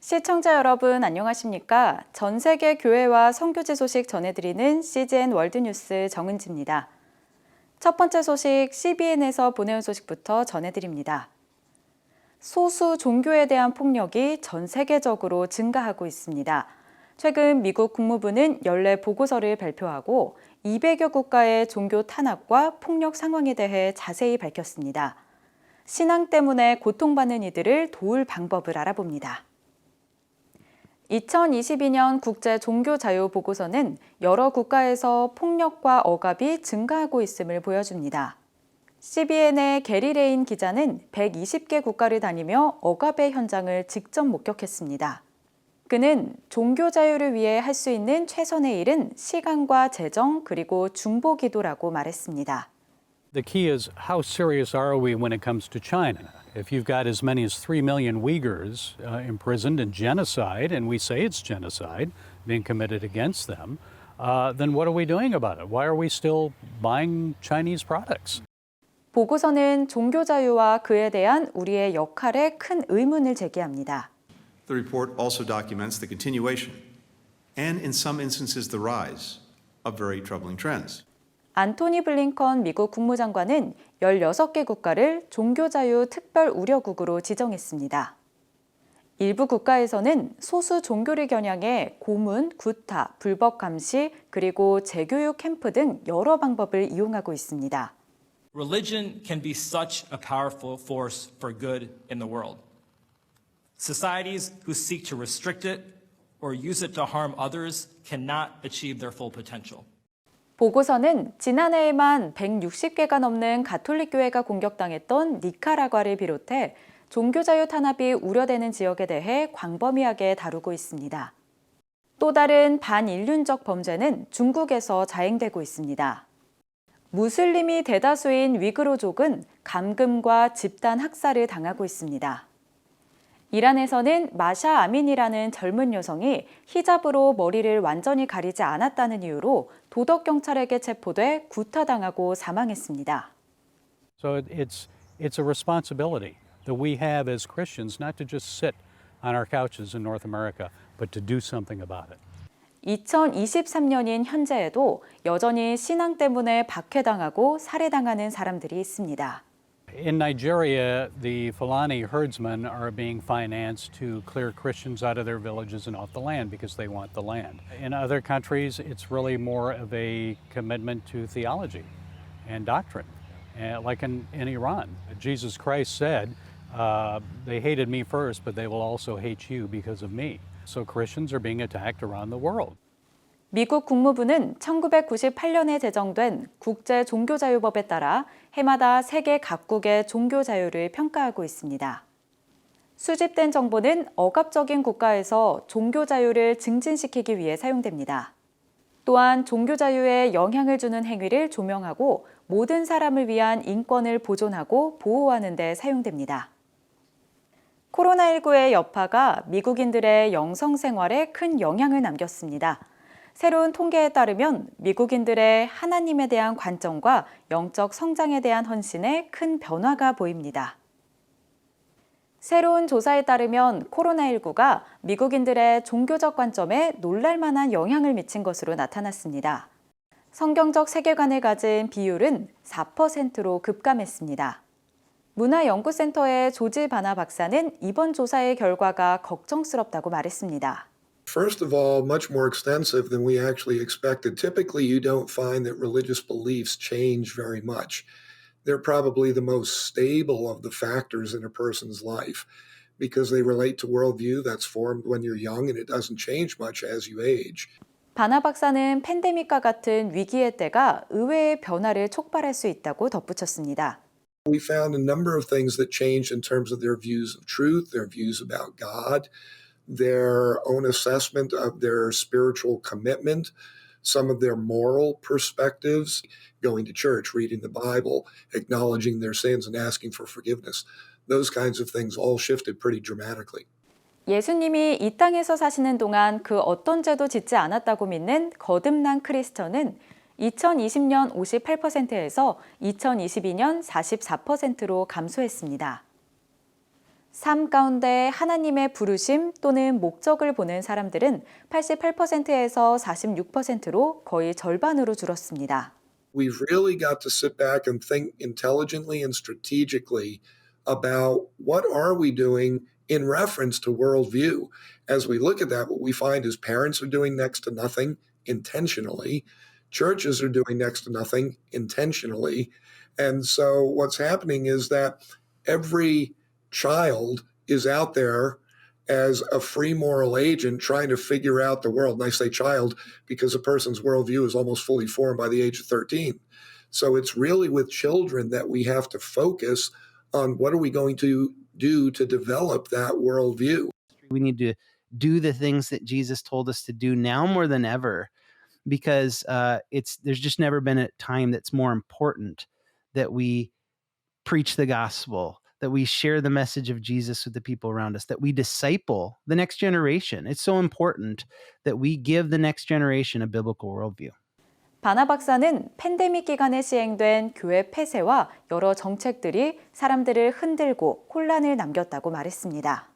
시청자 여러분 안녕하십니까? 전 세계 교회와 선교지 소식 전해드리는 CGN 월드뉴스 정은지입니다. 첫 번째 소식 CBN에서 보내온 소식부터 전해드립니다. 소수 종교에 대한 폭력이 전 세계적으로 증가하고 있습니다. 최근 미국 국무부는 연례 보고서를 발표하고 200여 국가의 종교 탄압과 폭력 상황에 대해 자세히 밝혔습니다. 신앙 때문에 고통받는 이들을 도울 방법을 알아봅니다. 2022년 국제 종교 자유 보고서는 여러 국가에서 폭력과 억압이 증가하고 있음을 보여줍니다. CBN의 게리 레인 기자는 120개 국가를 다니며 억압의 현장을 직접 목격했습니다. 그는 종교 자유를 위해 할 수 있는 최선의 일은 시간과 재정 그리고 중보 기도라고 말했습니다. The key is how serious are we when it comes to China? If you've got as many as 3 million Uyghurs imprisoned in genocide, and we say it's genocide being committed against them, then what are we doing about it? Why are we still buying Chinese products? 보고서는 종교 자유와 그에 대한 우리의 역할에 큰 의문을 제기합니다. The report also documents the continuation and in some instances the rise of very troubling trends. 안토니 블링컨 미국 국무장관은 16개 국가를 종교자유 특별 우려국으로 지정했습니다. 일부 국가에서는 소수 종교를 겨냥해 고문, 구타, 불법 감시, 그리고 재교육 캠프 등 여러 방법을 이용하고 있습니다. Religion can be such a powerful force for good in the world. Societies who seek to restrict it or use it to harm others cannot achieve their full potential. 보고서는 지난해에만 160개가 넘는 가톨릭 교회가 공격당했던 니카라과를 비롯해 종교자유 탄압이 우려되는 지역에 대해 광범위하게 다루고 있습니다. 또 다른 반인륜적 범죄는 중국에서 자행되고 있습니다. 무슬림이 대다수인 위그르족은 감금과 집단 학살을 당하고 있습니다. 이란에서는 마샤 아민이라는 젊은 여성이 히잡으로 머리를 완전히 가리지 않았다는 이유로 도덕 경찰에게 체포돼 구타당하고 사망했습니다. So it's a responsibility that we have as Christians not to just sit on our couches in North America, but to do something about it. 2023년인 현재에도 여전히 신앙 때문에 박해당하고 살해당하는 사람들이 있습니다. In Nigeria, the Fulani herdsmen are being financed to clear Christians out of their villages and off the land because they want the land. In other countries, it's really more of a commitment to theology and doctrine, like in Iran. Jesus Christ said, they hated me first, but they will also hate you because of me. So Christians are being attacked around the world. 미국 국무부는 1998년에 제정된 국제 종교자유법에 따라 해마다 세계 각국의 종교자유를 평가하고 있습니다. 수집된 정보는 억압적인 국가에서 종교자유를 증진시키기 위해 사용됩니다. 또한 종교자유에 영향을 주는 행위를 조명하고 모든 사람을 위한 인권을 보존하고 보호하는 데 사용됩니다. 코로나19의 여파가 미국인들의 영성 생활에 큰 영향을 남겼습니다. 새로운 통계에 따르면 미국인들의 하나님에 대한 관점과 영적 성장에 대한 헌신에 큰 변화가 보입니다. 새로운 조사에 따르면 코로나19가 미국인들의 종교적 관점에 놀랄만한 영향을 미친 것으로 나타났습니다. 성경적 세계관을 가진 비율은 4%로 급감했습니다. 문화연구센터의 조지 바나 박사는 이번 조사의 결과가 걱정스럽다고 말했습니다. First of all, much more extensive than we actually expected. Typically, you don't find that religious beliefs change very much. They're probably the most stable of the factors in a person's life because they relate to worldview that's formed when you're young and it doesn't change much as you age. 바나 박사는 팬데믹과 같은 위기의 때가 의외의 변화를 촉발할 수 있다고 덧붙였습니다. We found a number of things that changed in terms of their views of truth, their views about God, their own assessment of their spiritual commitment, some of their moral perspectives, going to church, reading the Bible, acknowledging their sins and asking for forgiveness. Those kinds of things all shifted pretty dramatically. 예수님이 이 땅에서 사시는 동안 그 어떤 죄도 짓지 않았다고 믿는 거듭난 크리스천은 2020년 58%에서 2022년 44%로 감소했습니다. 삶 가운데 하나님의 부르심 또는 목적을 보는 사람들은 88%에서 46%로 거의 절반으로 줄었습니다. We've really got to sit back and think intelligently and strategically about what are we doing in reference to worldview. As we look at that, what we find is parents are doing next to nothing intentionally. Churches are doing next to nothing intentionally. And so what's happening is that every child is out there as a free moral agent trying to figure out the world. And I say child because a person's worldview is almost fully formed by the age of 13. So it's really with children that we have to focus on what are we going to do to develop that worldview. We need to do the things that Jesus told us to do now more than ever, because there's just never been a time that's more important that we preach the gospel, that we share the message of Jesus with the people around us, that we disciple the next generation. It's so important that we give the next generation a biblical worldview. 바나 박사는 팬데믹 기간에 시행된 교회 폐쇄와 여러 정책들이 사람들을 흔들고 혼란을 남겼다고 말했습니다.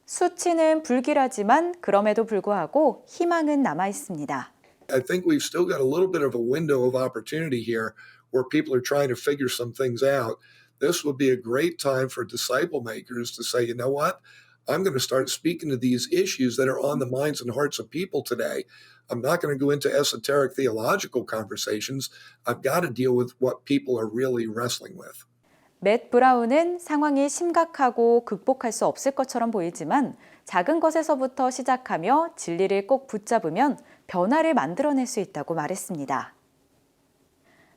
수치는 불길하지만 그럼에도 불구하고 희망은 남아 있습니다. I think we've still got a little bit of a window of opportunity here where people are trying to figure some things out. This would be a great time for disciple makers to say, you know what? I'm going to start speaking to these issues that are on the minds and hearts of people today. I'm not going to go into esoteric theological conversations. I've got to deal with what people are really wrestling with. 맷 브라운은 상황이 심각하고 극복할 수 없을 것처럼 보이지만 작은 것에서부터 시작하며 진리를 꼭 붙잡으면 변화를 만들어낼 수 있다고 말했습니다.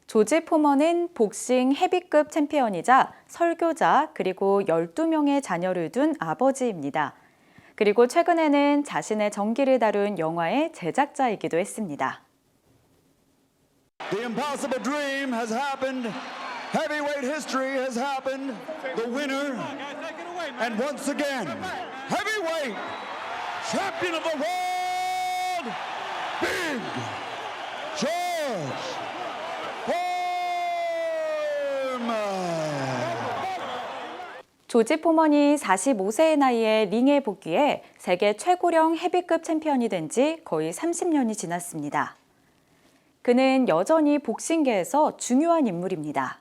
조지 포먼은 복싱 헤비급 챔피언이자 설교자 그리고 12명의 자녀를 둔 아버지입니다. 그리고 최근에는 자신의 전기를 다룬 영화의 제작자이기도 했습니다. The impossible dream has happened. Heavyweight history has happened. The winner, and once again, heavyweight champion of the world, Big George Foreman. 조지 포먼이 45세의 나이에 링에 복귀해 세계 최고령 헤비급 챔피언이 된 지 거의 30년이 지났습니다. 그는 여전히 복싱계에서 중요한 인물입니다.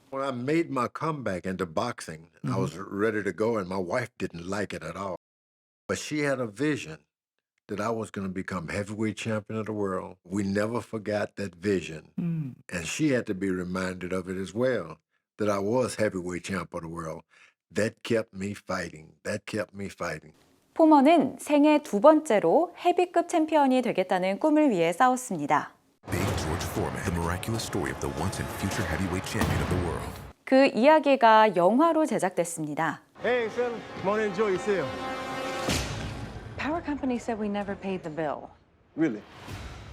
When I made my comeback into boxing, I was ready to go, and my wife didn't like it at all. But she had a vision that I was going to become heavyweight champion of the world. We never forgot that vision. And she had to be reminded of it as well, that I was heavyweight champ of the world. That kept me fighting. That kept me fighting. 포먼은 생애 두 번째로 헤비급 챔피언이 되겠다는 꿈을 위해 싸웠습니다. Big George Foreman, the miraculous story of the once and future heavyweight champion of the world. 그 이야기가 영화로 제작됐습니다. Hey, fella, come on and enjoy yourself. Power company said we never paid the bill. Really?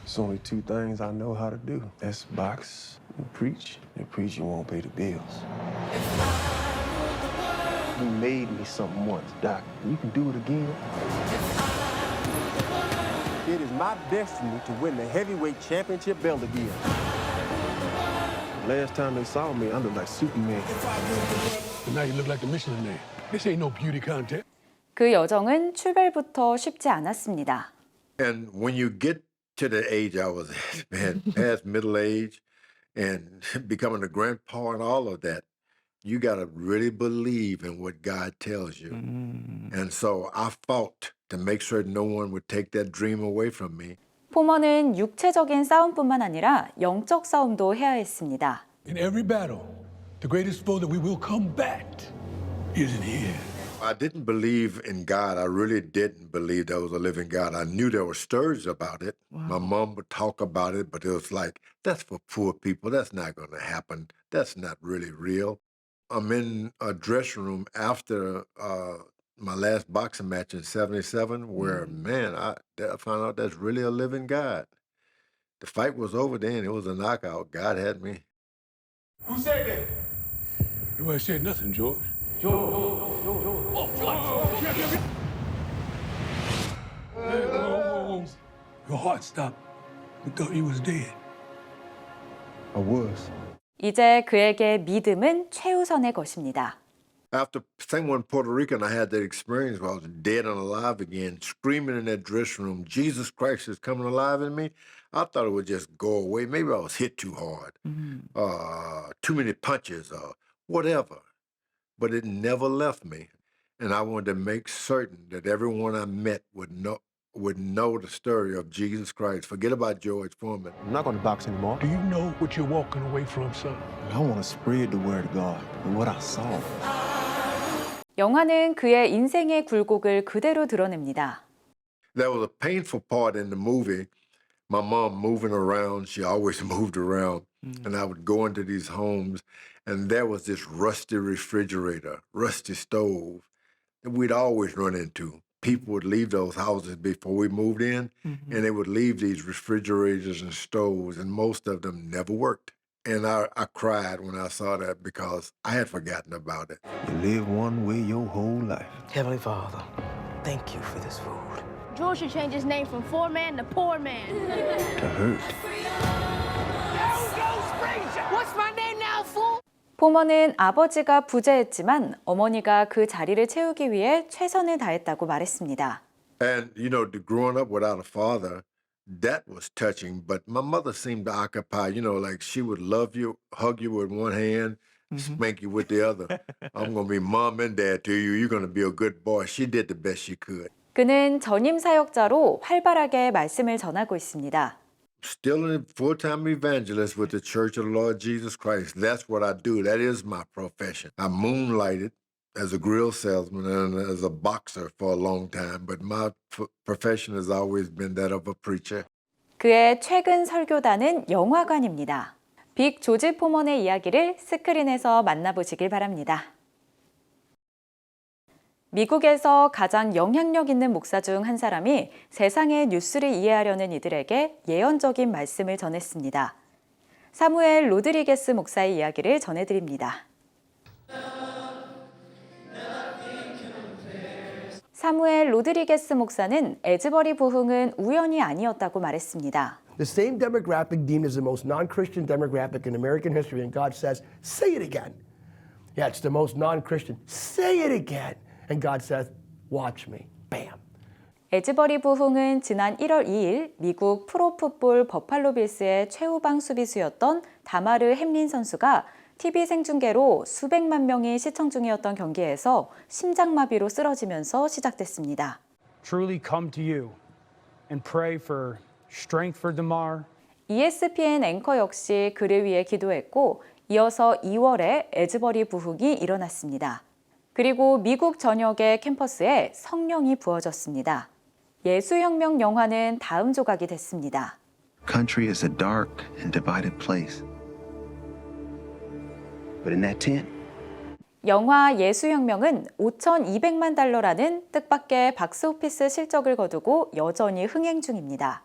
There's only two things I know how to do. That's box and preach. And preach, you won't pay the bills. You made me something once, Doc. You can do it again. It is my destiny to win the heavyweight championship belt again. Last time they saw me, I looked like Superman. Now you look like the Michelin Man. This ain't no beauty contest. 그 여정은 출발부터 쉽지 않았습니다. And when you get to the age I was at, man, past middle age and becoming a grandpa and all of that, you got to really believe in what God tells you. And so I fought to make sure no one would take that dream away from me. 포먼은 육체적인 싸움뿐만 아니라 영적 싸움도 해야 했습니다. In every battle, the greatest foe that we will combat isn't here. I didn't believe in God. I really didn't believe there was a living God. I knew there were stories about it. My mom would talk about it, but it was like, that's for poor people. That's not going to happen. That's not really real. I'm in a dressing room after my last boxing match in '77 where, man, I found out that's really a living God. The fight was over then. It was a knockout. God had me. Who said that? Nobody said nothing, George. Whoa. Your heart stopped. We thought he was dead. I was. 이제 그에게 믿음은 최우선의 것입니다. After same one in Puerto Rico, and I had that experience where I was dead and alive again, screaming in that dressing room, Jesus Christ is coming alive in me. I thought it would just go away. Maybe I was hit too hard, too many punches, or whatever. But it never left me. And I wanted to make certain that everyone I met would know the story of Jesus Christ. Forget about George Foreman. I'm not going to box anymore. Do you know what you're walking away from, son? I want to spread the word of God and what I saw. 영화는 그의 인생의 굴곡을 그대로 드러냅니다. There was a painful part in the movie. My mom moving around, she always moved around. And I would go into these homes, and there was this rusty refrigerator, rusty stove that we'd always run into. People would leave those houses before we moved in, and they would leave these refrigerators and stoves, and most of them never worked. And I cried when I saw that because I had forgotten about it. You live one way your whole life. Heavenly Father, thank you for this food. George should change his name from Four Man to Poor Man. To hurt. What's my name now, fool? 포먼은 아버지가 부재했지만 어머니가 그 자리를 채우기 위해 최선을 다했다고 말했습니다. And, you know, growing up without a father, that was touching. But my mother seemed to occupy, you know, like she would love you, hug you with one hand, spank you with the other. I'm going to be mom and dad to you. You're going to be a good boy. She did the best she could. 그는 전임 사역자로 활발하게 말씀을 전하고 있습니다. Still a full-time evangelist with the Church of the Lord Jesus Christ. That's what I do. That is my profession. I moonlighted as a grill salesman and as a boxer for a long time, but my profession has always been that of a preacher. 그의 최근 설교단은 영화관입니다. 빅 조지 포먼의 이야기를 스크린에서 만나보시길 바랍니다. 미국에서 가장 영향력 있는 목사 중 한 사람이 세상의 뉴스를 이해하려는 이들에게 예언적인 말씀을 전했습니다. 사무엘 로드리게스 목사의 이야기를 전해드립니다. 사무엘 로드리게스 목사는 에즈버리 부흥은 우연이 아니었다고 말했습니다. The same demographic deemed as the most non-Christian demographic in American history, and God says, say it again. Yeah, it's the most non-Christian. Say it again. And God says, watch me. Bam. 에즈버리 부흥은 지난 1월 2일 미국 프로풋볼 버팔로 빌스의 최후방 수비수였던 다마르 햄린 선수가 TV 생중계로 수백만 명이 시청 중이었던 경기에서 심장마비로 쓰러지면서 시작됐습니다. Truly come to you and pray for strength for Damar. ESPN 앵커 역시 그를 위해 기도했고 이어서 2월에 에즈버리 부흥이 일어났습니다. 그리고 미국 전역의 캠퍼스에 성령이 부어졌습니다. 예수혁명 영화는 다음 조각이 됐습니다. Country is a dark and divided place. But in that tent, 영화 예수혁명은 5,200만 달러라는 뜻밖의 박스오피스 실적을 거두고 여전히 흥행 중입니다.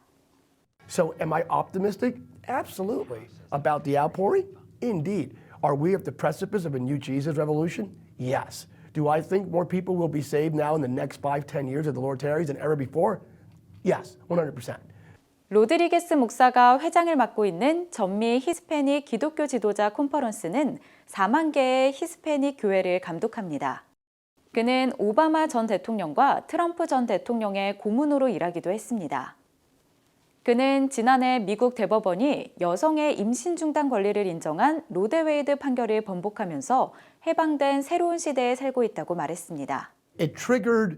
So am I optimistic? Absolutely. About the outpouring? Indeed. Are we at the precipice of a new Jesus revolution? Yes. Do I think more people will be saved now in the next 5-10 years of the Lord tarries than ever before? Yes, 100%. 로드리게스 목사가 회장을 맡고 있는 전미 히스패닉 기독교 지도자 컨퍼런스는 4만 개의 히스패닉 교회를 감독합니다. 그는 오바마 전 대통령과 트럼프 전 대통령의 고문으로 일하기도 했습니다. 그는 지난해 미국 대법원이 여성의 임신 중단 권리를 인정한 로데웨이드 판결을 번복하면서 해방된 새로운 시대에 살고 있다고 말했습니다. It triggered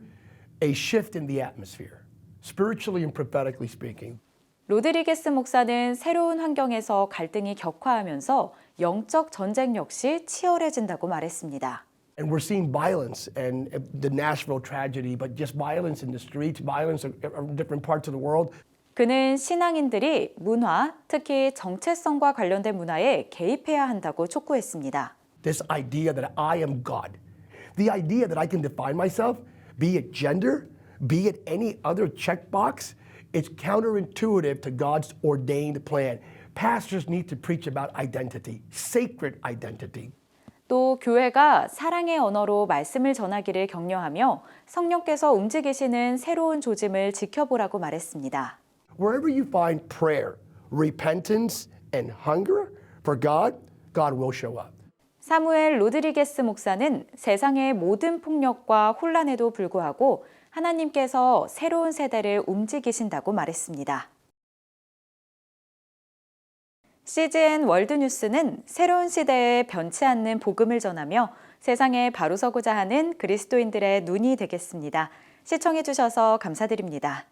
a shift in the atmosphere, spiritually and prophetically speaking. 로드리게스 목사는 새로운 환경에서 갈등이 격화하면서 영적 전쟁 역시 치열해진다고 말했습니다. And we're seeing violence and the Nashville tragedy, but just violence in the streets, violence in different parts of the world. 그는 신앙인들이 문화, 특히 정체성과 관련된 문화에 개입해야 한다고 촉구했습니다. This idea that I am God, the idea that I can define myself, be it gender, be it any other checkbox, it's counterintuitive to God's ordained plan. Pastors need to preach about identity, sacred identity. 또 교회가 사랑의 언어로 말씀을 전하기를 격려하며 성령께서 움직이시는 새로운 조짐을 지켜보라고 말했습니다. Wherever you find prayer, repentance, and hunger for God, God will show up. 사무엘 로드리게스 목사는 세상의 모든 폭력과 혼란에도 불구하고 하나님께서 새로운 세대를 움직이신다고 말했습니다. CGN 월드뉴스는 새로운 시대에 변치 않는 복음을 전하며 세상에 바로 서고자 하는 그리스도인들의 눈이 되겠습니다. 시청해 주셔서 감사드립니다.